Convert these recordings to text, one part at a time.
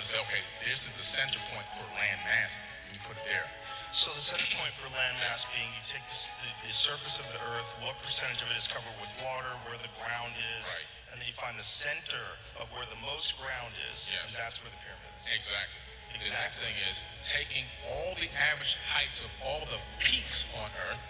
can say, okay, this is the center point for land mass, and you put it there. So the center point for land mass being you take the surface of the earth, what percentage of it is covered with water, where the ground is, Right. and then you find the center of where the most ground is, Yes. and that's where the pyramid is. Exactly. The next thing is taking all the average heights of all the peaks on Earth.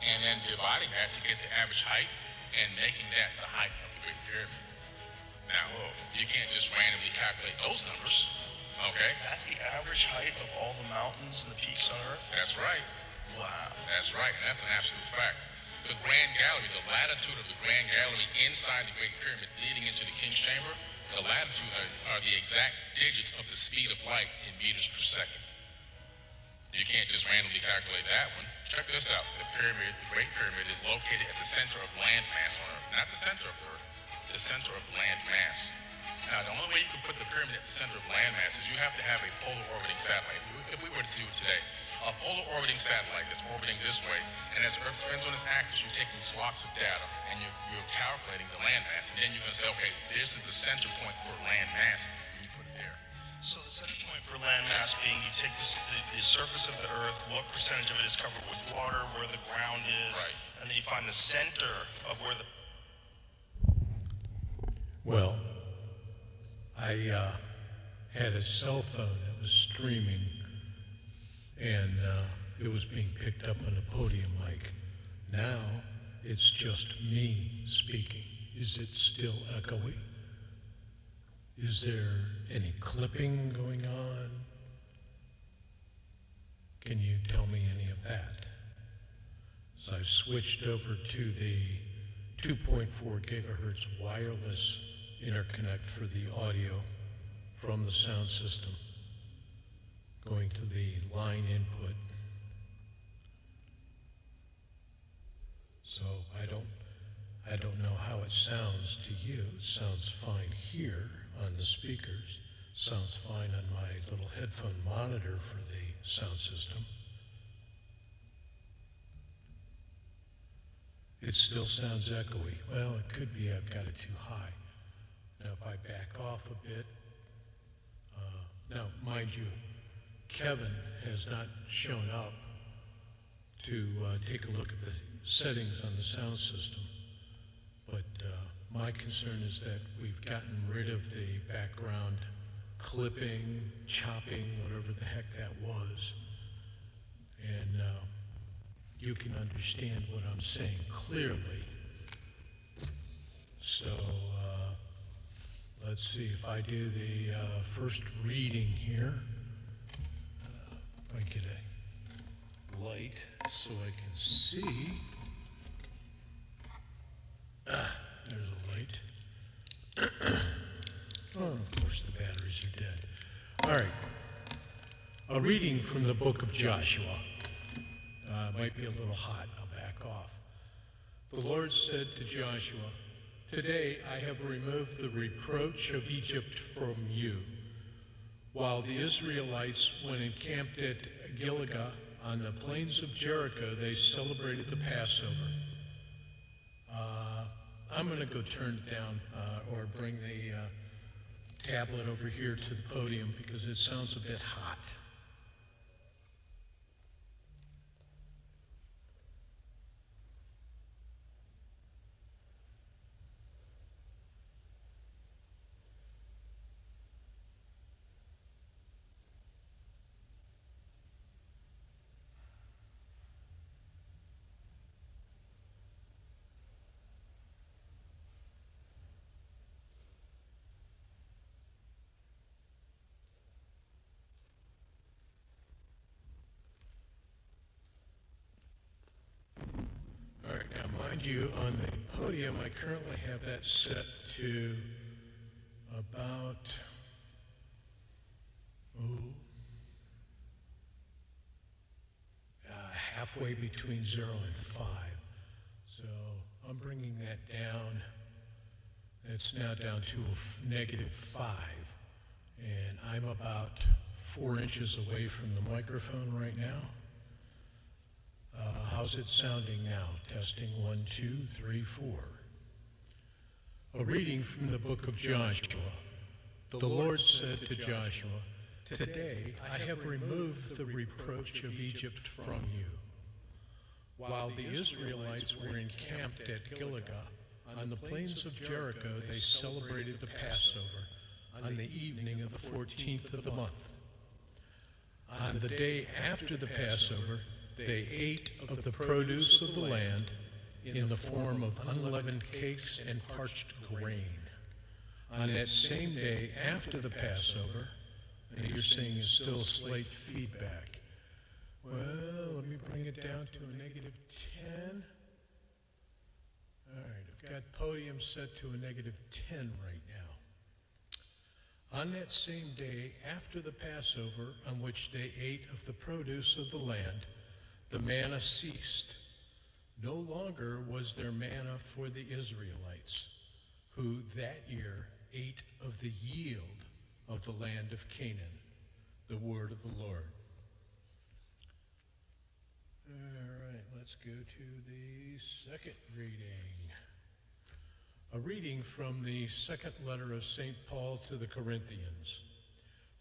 And then dividing that to get the average height and making that the height of the Great Pyramid. Now, you can't just randomly calculate those numbers, okay? That's the average height of all the mountains and the peaks on Earth? That's right. Wow. That's right, and that's an absolute fact. The Grand Gallery, the latitude of the Grand Gallery inside the Great Pyramid leading into the King's Chamber, the latitude are the exact digits of the speed of light in meters per second. You can't just randomly calculate that one. Check this out. The pyramid, the Great Pyramid, is located at the center of land mass on Earth. Not the center of the Earth, the center of land mass. Now, the only way you can put the pyramid at the center of land mass is you have to have a polar orbiting satellite. If we were to do it today, a polar orbiting satellite that's orbiting this way, and as Earth spins on its axis, you're taking swaths of data, and you're calculating the land mass, and then you're going to say, okay, this is the center point for land mass, and you put it there. So the center point for land mass being you take the surface of the earth, what percentage of it is covered with water, where the ground is, Right. and then you find the center of where the... Well, I had a cell phone that was streaming, and it was being picked up on a podium mic. Now it's just me speaking. Is it still echoey? Is there any clipping going on? Can you tell me any of that? So I've switched over to the 2.4 gigahertz wireless interconnect for the audio from the sound system, going to the line input. So I don't know how it sounds to you. It sounds fine here on the speakers. Sounds fine on my little headphone monitor for the sound system. It still sounds echoey. Well, it could be I've got it too high. Now, if I back off a bit, now, mind you, Kevin has not shown up to take a look at the settings on the sound system, but my concern is that we've gotten rid of the background clipping, chopping, whatever the heck that was, and you can understand what I'm saying clearly. So let's see if I do the first reading here. If I get a light so I can see. There's a light. Oh, and of course the batteries are dead. All right. A reading from the book of Joshua. Might be a little hot. I'll back off. The Lord said to Joshua, "Today I have removed the reproach of Egypt from you." While the Israelites, when encamped at Gilgal on the plains of Jericho, they celebrated the Passover. I'm going to go turn it down or bring the tablet over here to the podium because it sounds a bit hot. mind you, on the podium, I currently have that set to about, halfway between 0 and 5. So I'm bringing that down. It's now down to -5. And I'm about 4 inches away from the microphone right now. How's it sounding now? Testing 1, 2, 3, 4. A reading from the book of Joshua. The Lord said to Joshua, "Today I have removed the reproach of Egypt from you." While the Israelites were encamped at Gilgal, on the plains of Jericho, they celebrated the Passover on the evening of the 14th of the month. On the day after the Passover, they ate of the produce of the land in the form of unleavened cakes and parched grain. On that same day after the Passover, now you're saying is still slight feedback. Well, let me bring it down to a -10. All right, I've got podium set to a -10 right now. On that same day after the Passover, on which they ate of the produce of the land, the manna ceased. No longer was there manna for the Israelites, who that year ate of the yield of the land of Canaan, the word of the Lord. All right, let's go to the second reading. A reading from the second letter of St. Paul to the Corinthians.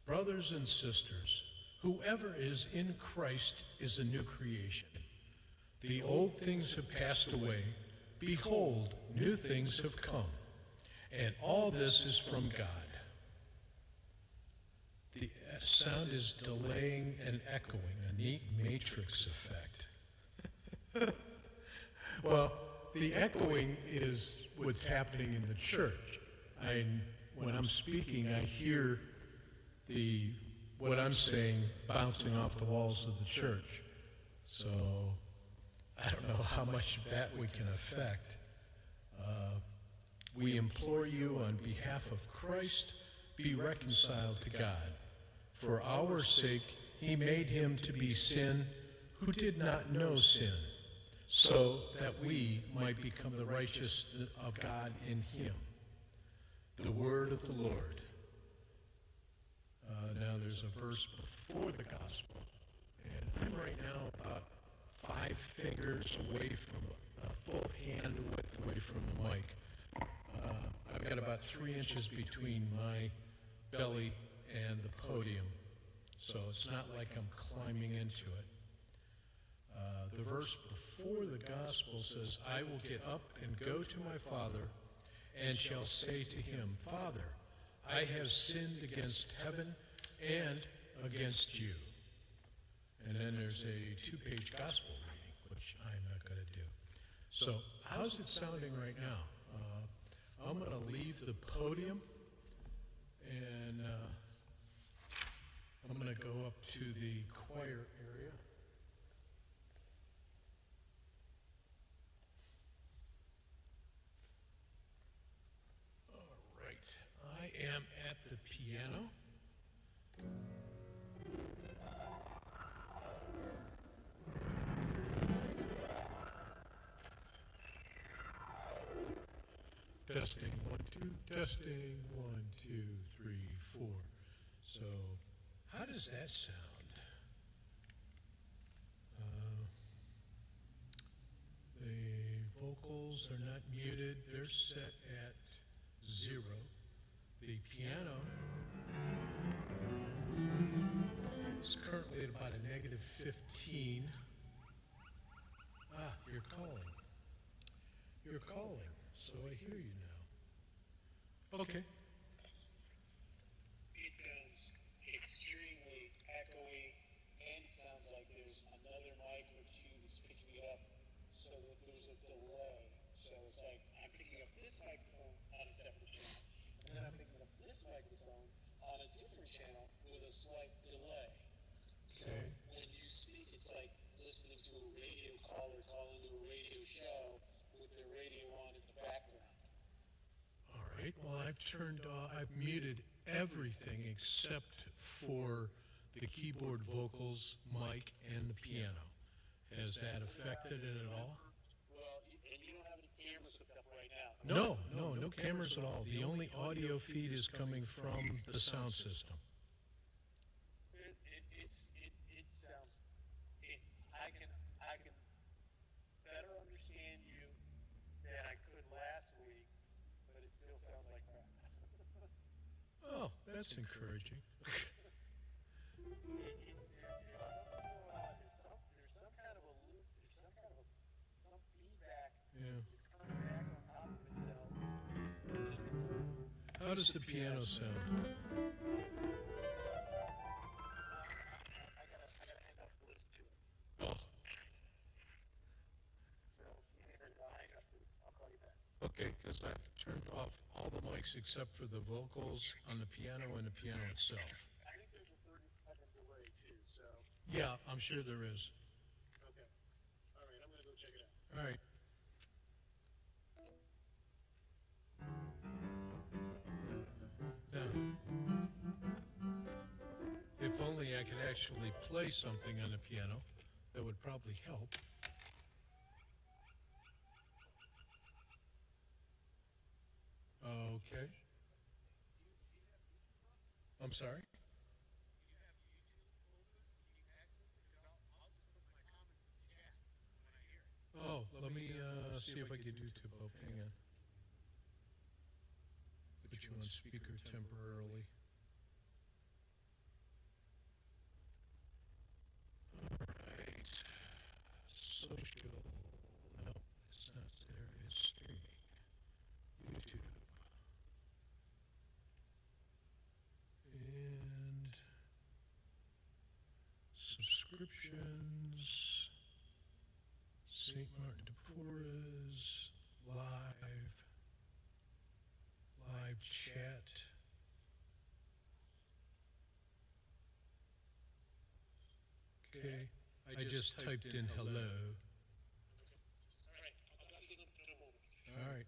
Brothers and sisters, whoever is in Christ is a new creation. The old things have passed away. Behold, new things have come. And all this is from God. The sound is delaying and echoing, a neat matrix effect. Well, the echoing is what's happening in the church. When I'm speaking, I hear what I'm saying bouncing off the walls of the church. So I don't know how much of that we can affect. We implore you on behalf of Christ, be reconciled to God. For our sake, he made him to be sin who did not know sin, so that we might become the righteousness of God in him. The word of the Lord. Now there's a verse before the gospel, and I'm right now about 5 fingers away from a full hand width away from the mic. I've got about 3 inches between my belly and the podium, so it's not like I'm climbing into it. The verse before the gospel says, "I will get up and go to my Father and shall say to him, Father, I have sinned against heaven and against you." And then there's a 2-page gospel reading, which I'm not going to do. So how's it sounding right now? I'm going to leave the podium, and I'm going to go up to the choir area. All right, I am at the piano. Testing, 1, 2, testing, 1, 2, 3, 4. So, how does that sound? The vocals are not muted. They're set at 0. The piano is currently at about a -15. You're calling. You're calling. So I hear you now. Okay. It sounds extremely echoey, and it sounds like there's another mic or two that's picking it up, so that there's a delay. So it's like I'm picking up this microphone on a separate channel, and then I'm picking up this microphone on a different channel with a slight delay. So when you speak, it's like listening to a radio caller call into a radio show with right, well, I've muted everything except for the keyboard, vocals, mic, and the piano. Has that affected it at all? Well, and you don't have any cameras hooked up right now. No cameras at all. The only audio feed is coming from the sound system. It sounds. I can better understand you than I could last week, but it still sounds like crap. Oh, that's encouraging. There's some kind of a loop. There's some kind of some feedback. Yeah. It's coming back on top of itself. How does the piano sound? I gotta end up to listen to it. Oh, So give me a minute. I'll call you back. okay, because I've turned off all the mics except for the vocals on the piano and the piano itself. I think there's a 30-second delay too. So Yeah, I'm sure there is. okay. All right. I'm gonna go check it out. All right. Now, if only I could actually play something on the piano, that would probably help. Okay. I'm sorry? Oh, let me see if I can do YouTube. Oh, hang on. Put you on speaker temporarily. All right. Social. No, it's not there. It's streaming. YouTube. And subscriptions. St. Martin de Porres, live chat. Okay, I just typed in hello. All right. I'll talk to you in a moment. All right.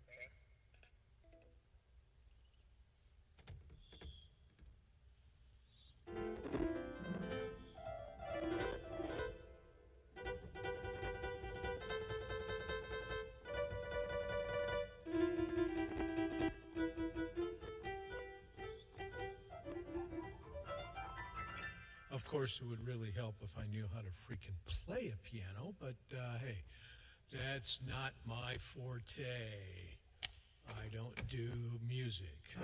Of course, it would really help if I knew how to freaking play a piano, but hey, that's not my forte. I don't do music.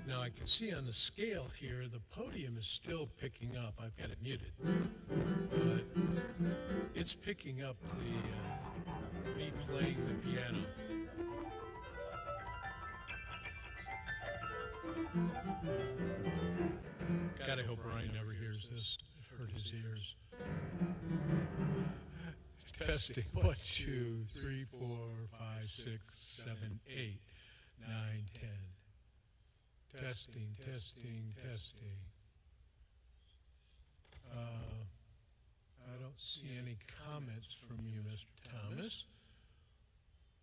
Now I can see on the scale here, the podium is still picking up. I've got it muted, but it's picking up me playing the piano. God, I hope Ryan never hears this. It hurt his ears. Testing. 1, 2, 3, 4, 5, 6, 7, 8, 9, 10. Testing. I don't see any comments from you, Mr. Thomas.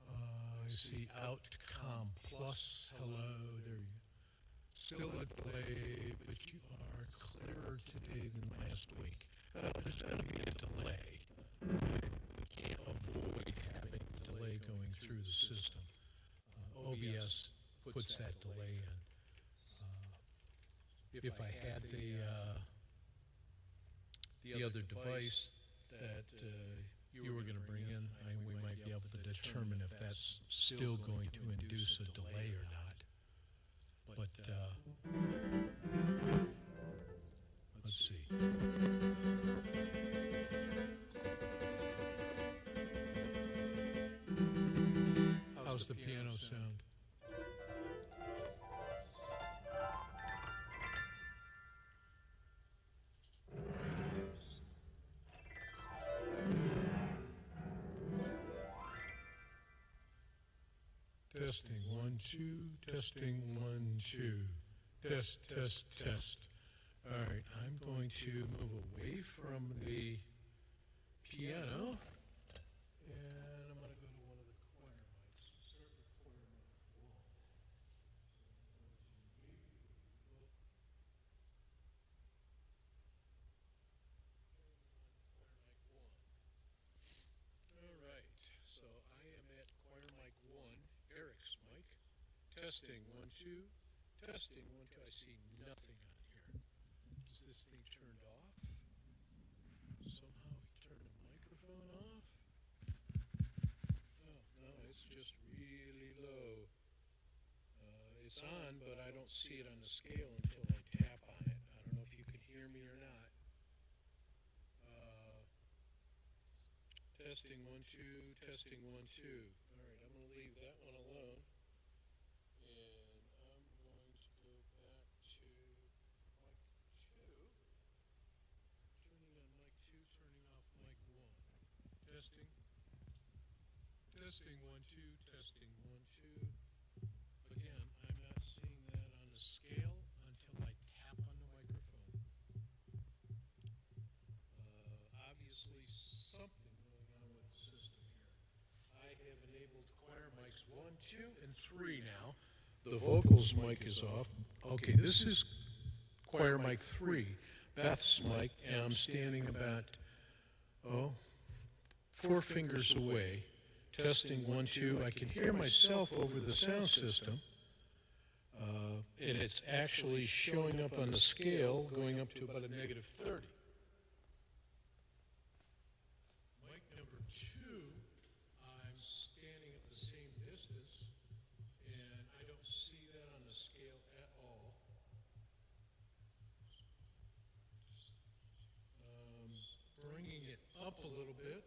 I see Outcom Plus. Hello. There you go. Still a delay, but you are clearer today than last week. There's going to be a delay. We can't avoid having a delay going through the system. OBS puts that delay in. If I had the other device that you were going to bring in, we might be able to determine if that's still going to induce a delay or not. But let's see. How's the piano sound? Testing 1, 2, testing 1, 2. Test. All right, I'm going to move away from the piano, and I'm going to Testing, 1, 2. Testing, 1, 2. I see nothing on here. Is this thing turned off? Somehow he turned the microphone off? Oh, no, it's just really low. It's on, but I don't see it on the scale until I tap on it. I don't know if you can hear me or not. Testing, 1, 2. Testing, 1, 2. All right, I'm going to leave that one alone. And I'm going to go back to mic 2. Turning on mic 2, turning off mic 1. Testing. Testing, 1, 2. Testing, 1, 2. Again, I'm not seeing that on the scale until I tap on the microphone. Obviously, something going on with the system here. I have enabled choir mics 1, 2, and 3 now. The vocals mic is off. Okay, this is choir mic 3, Beth's mic, and I'm standing about, 4 fingers away. Testing, 1, 2. I can hear myself over the sound system. And it's actually showing up on the scale, going up to about a negative 30. Mic number 2, I'm standing at the same distance, and I don't see that on the scale at all. Bringing it up a little bit.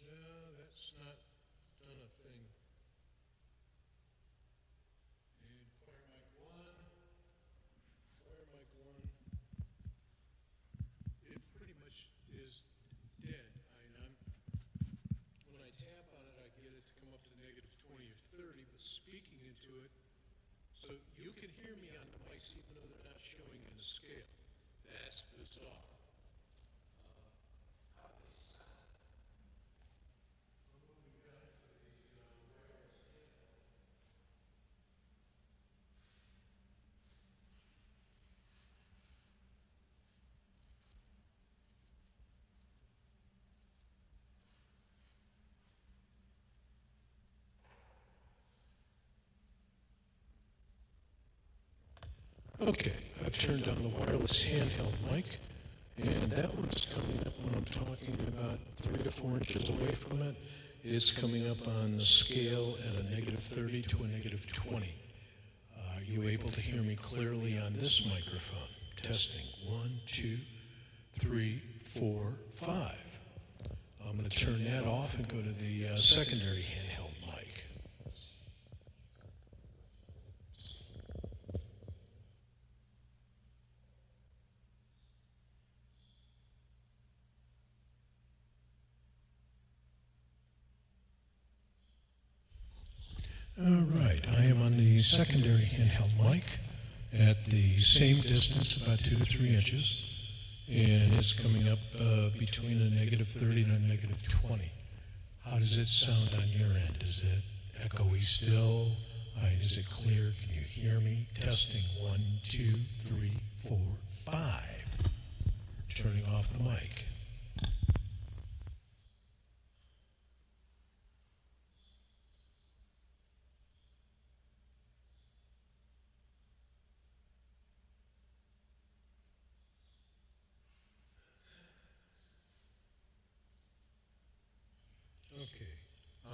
No, that's not done a thing. And choir mic 1, it pretty much is dead. When I tap on it, I get it to come up to negative 20 or 30, but speaking into it, so you can hear me on the mics even though they're not showing in the scale. That's bizarre. Okay, I've turned on the wireless handheld mic, and that one's coming up when I'm talking about 3 to 4 inches away from it. It's coming up on the scale at a negative 30 to a negative 20. Are you able to hear me clearly on this microphone? Testing, 1, 2, 3, 4, 5. I'm going to turn that off and go to the secondary handheld mic. All right, I am on the secondary handheld mic at the same distance, about 2 to 3 inches, and it's coming up between a negative 30 and a negative 20. How does it sound on your end? Is it echoey still? Is it clear? Can you hear me? Testing, 1, 2, 3, 4, 5. Turning off the mic. Okay,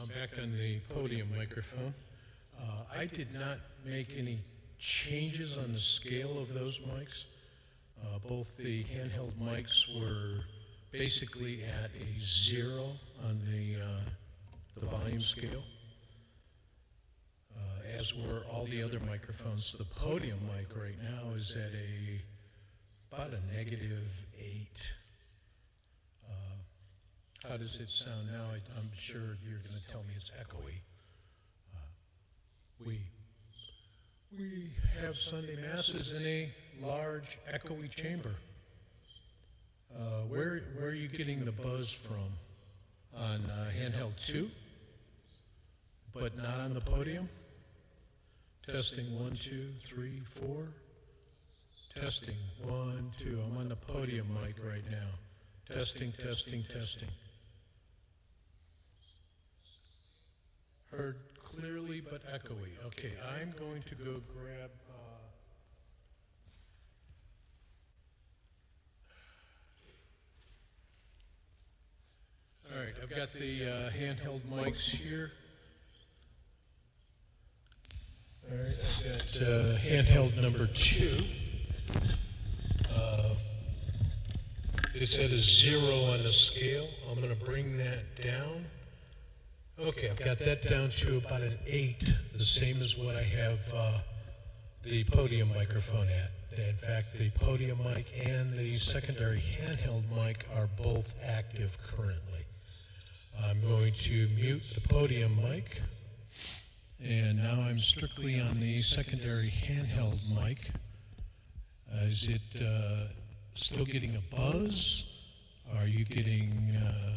I'm back on the podium microphone. I did not make any changes on the scale of those mics. Both the handheld mics were basically at a 0 on the volume scale, as were all the other microphones. The podium mic right now is at about a negative 8. How does it sound now? I'm sure you're going to tell me it's echoey. We have Sunday Masses in a large echoey chamber. Where are you getting the buzz from? On handheld 2, but not on the podium? Testing, 1, 2, 3, 4. Testing, 1, 2. I'm on the podium mic right now. Testing, testing, testing. Heard clearly but echoey. Okay, I'm going to go grab, all right, I've got the handheld mics here. All right, I've got handheld number 2. It's at a 0 on the scale. I'm going to bring that down. Okay, I've got that down to about an 8, the same as what I have the podium microphone at. In fact, the podium mic and the secondary handheld mic are both active currently. I'm going to mute the podium mic, and now I'm strictly on the secondary handheld mic. Is it still getting a buzz? Are you getting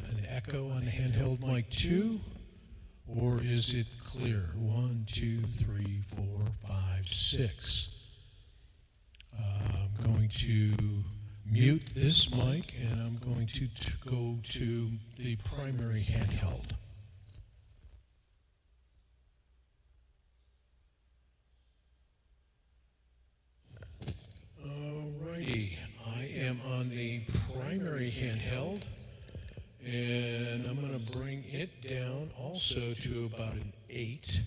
an echo on the handheld mic too? Or is it clear? 1, 2, 3, 4, 5, 6. I'm going to mute this mic, and I'm going to go to the primary handheld. Alrighty, I am on the primary handheld, and I'm going to bring it down also to about an 8.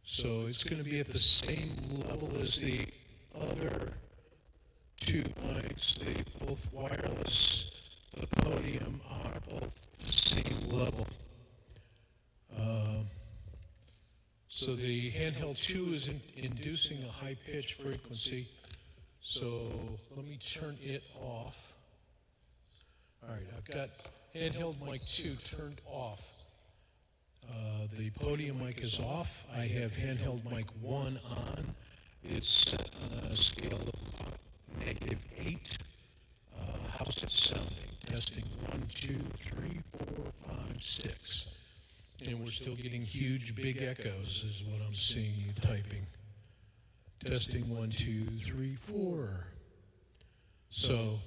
So it's going to be at the same level as the other 2 mics. They both wireless. The podium are both the same level. So the handheld 2 is inducing a high pitch frequency. So let me turn it off. All right, I've got handheld mic 2 turned off. The podium mic is off. I have handheld mic 1 on. It's set on a scale of about -8. How's it sounding? Testing 1, 2, 3, 4, 5, 6. And we're still getting huge, big echoes is what I'm seeing you typing. Testing 1, 2, 3, 4. So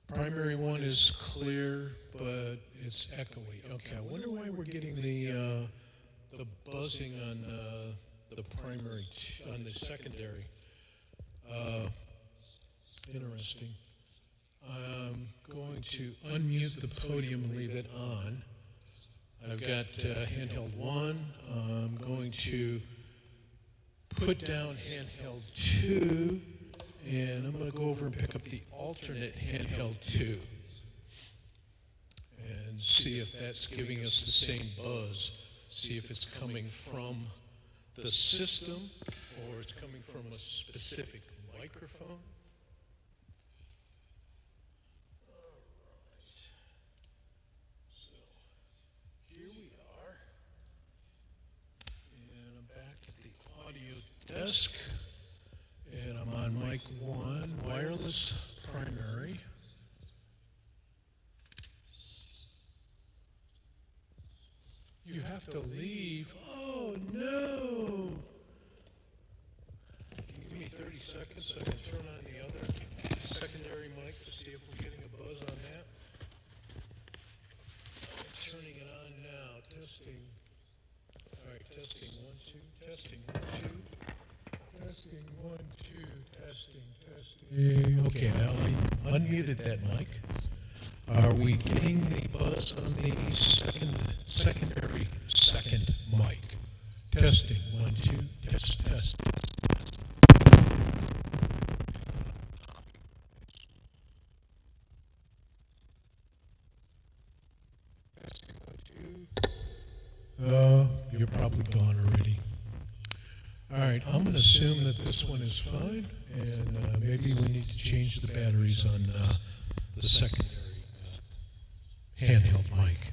primary one is clear, but it's echoey. Okay, I wonder why we're getting the buzzing on the primary, on the secondary. Interesting. I'm going to unmute the podium and leave it on. I've got handheld 1. I'm going to put down handheld 2, and I'm going to go over and pick up the alternate handheld 2 and see if that's giving us the same buzz. See if it's coming from the system or it's coming from a specific microphone. All right. So here we are. And I'm back at the audio desk. And I'm on mic 1, wireless primary. You have to leave. Oh, no. Can you give me 30 seconds so I can turn on the other secondary mic to see if we're getting a buzz on that? I'm turning it on now. Testing. All right, testing 1, 2. Testing 1, 2. Testing 1, 2. Testing. Okay, now I unmuted that mic. Are we getting the buzz on the secondary second mic? Testing 1, 2. Test. Testing 1, 2. You're probably gone already. All right, I'm going to assume that this one is fine, and maybe we need to change the batteries on the secondary handheld mic.